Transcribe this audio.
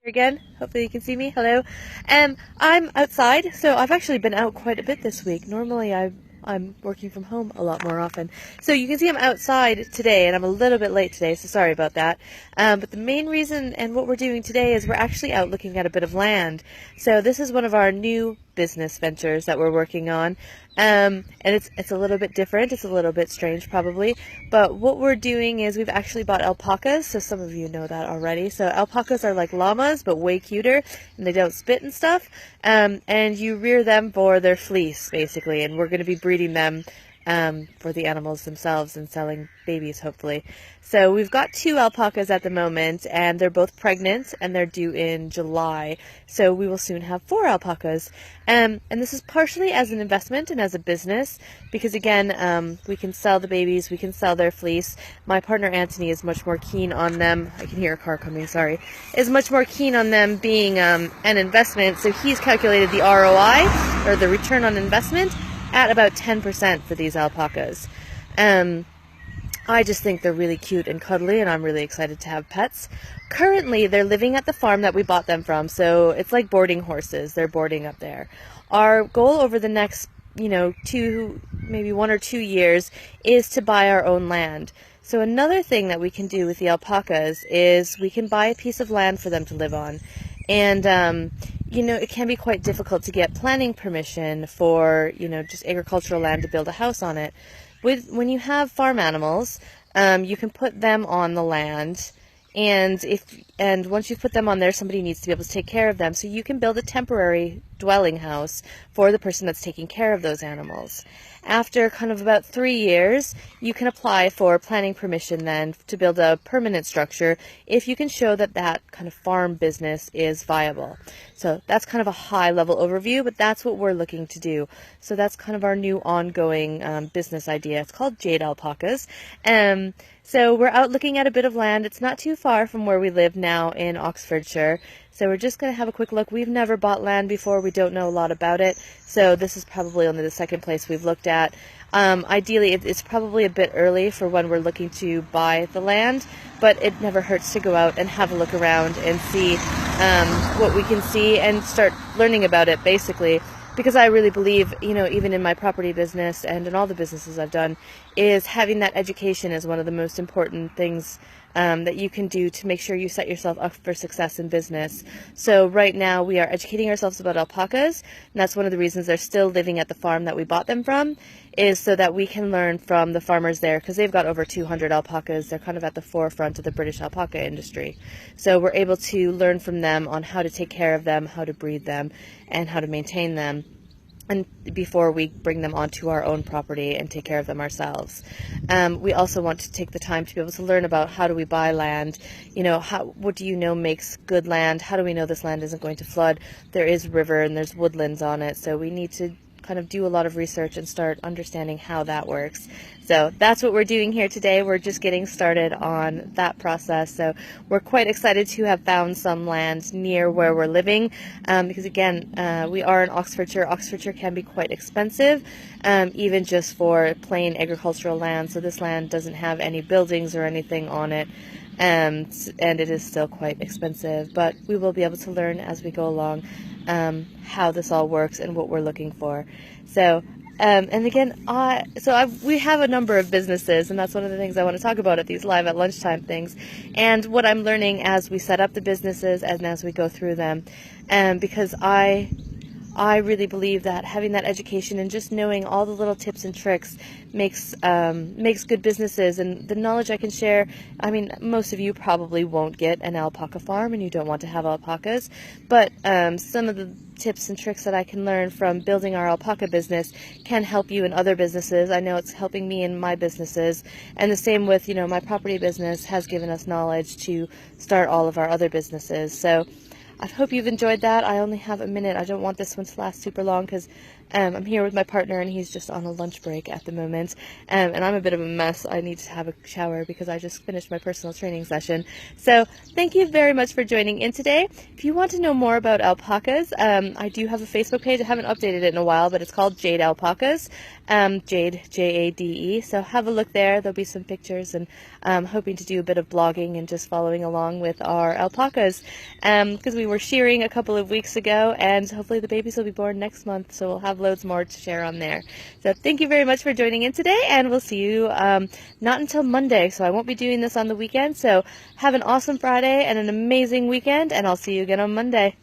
Again. Hopefully you can see me. Hello. I'm outside, so I've actually been out quite a bit this week. Normally I'm working from home a lot more often. So you can see I'm outside today, and I'm a little bit late today, so sorry about that. But the main reason and what we're doing today is we're actually out looking at a bit of land. So this is one of our new business ventures that we're working on. And it's a little bit different. It's a little bit strange probably. But what we're doing is we've actually bought alpacas. So some of you know that already. So alpacas are like llamas, but way cuter, and they don't spit and stuff. And you rear them for their fleece, basically. And we're going to be breeding them for the animals themselves and selling babies, hopefully. So we've got 2 alpacas at the moment, and they're both pregnant, and they're due in July. So we will soon have 4 alpacas. And this is partially as an investment and as a business, because again, we can sell the babies, we can sell their fleece. My partner Anthony is much more keen on them. I can hear a car coming, sorry. Is much more keen on them being an investment. So he's calculated the ROI, or the return on investment, at about 10% for these alpacas. I just think they're really cute and cuddly, and I'm really excited to have pets. Currently, they're living at the farm that we bought them from, so it's like boarding horses. They're boarding up there. Our goal over the next, maybe 1 or 2 years is to buy our own land. So another thing that we can do with the alpacas is we can buy a piece of land for them to live on. And, it can be quite difficult to get planning permission for, just agricultural land to build a house on it. When you have farm animals, you can put them on the land, and once you've put them on there, somebody needs to be able to take care of them. So you can build a temporary dwelling house for the person that's taking care of those animals. After kind of about 3 years, you can apply for planning permission then to build a permanent structure if you can show that that kind of farm business is viable. So that's kind of a high level overview, but that's what we're looking to do. So that's kind of our new ongoing business idea. It's called Jade Alpacas. So we're out looking at a bit of land. It's not too far from where we live now in Oxfordshire. So we're just going to have a quick look. We've never bought land before. We don't know a lot about it. So this is probably only the second place we've looked at. Ideally, it's probably a bit early for when we're looking to buy the land, but it never hurts to go out and have a look around and see what we can see and start learning about it, basically. Because I really believe, even in my property business and in all the businesses I've done, is having that education is one of the most important things that you can do to make sure you set yourself up for success in business. So right now we are educating ourselves about alpacas, and that's one of the reasons they're still living at the farm that we bought them from, is so that we can learn from the farmers there, because they've got over 200 alpacas. They're kind of at the forefront of the British alpaca industry. So we're able to learn from them on how to take care of them, how to breed them, and how to maintain them, and before we bring them onto our own property and take care of them ourselves. We also want to take the time to be able to learn about how do we buy land, what do you know makes good land, how do we know this land isn't going to flood. There is river and there's woodlands on it, so we need to kind of do a lot of research and start understanding how that works. So that's what we're doing here today. We're just getting started on that process. So we're quite excited to have found some land near where we're living, because again, we are in Oxfordshire. Oxfordshire can be quite expensive, even just for plain agricultural land. So this land doesn't have any buildings or anything on it. And it is still quite expensive, but we will be able to learn as we go along how this all works and what we're looking for. So, and again, we have a number of businesses, and that's one of the things I want to talk about at these live at lunchtime things, and what I'm learning as we set up the businesses and as we go through them, because I really believe that having that education and just knowing all the little tips and tricks makes good businesses. And the knowledge I can share, most of you probably won't get an alpaca farm and you don't want to have alpacas, but some of the tips and tricks that I can learn from building our alpaca business can help you in other businesses. I know it's helping me in my businesses, and the same with, my property business has given us knowledge to start all of our other businesses. So I hope you've enjoyed that. I only have a minute. I don't want this one to last super long because I'm here with my partner, and he's just on a lunch break at the moment. And I'm a bit of a mess. I need to have a shower because I just finished my personal training session. So thank you very much for joining in today. If you want to know more about alpacas, I do have a Facebook page. I haven't updated it in a while, but it's called Jade Alpacas. Jade, Jade. So have a look there. There'll be some pictures, and I'm hoping to do a bit of blogging and just following along with our alpacas, because we were shearing a couple of weeks ago, and hopefully the babies will be born next month, so we'll have loads more to share on there. So thank you very much for joining in today, and we'll see you not until Monday, so I won't be doing this on the weekend. So have an awesome Friday and an amazing weekend, and I'll see you again on Monday.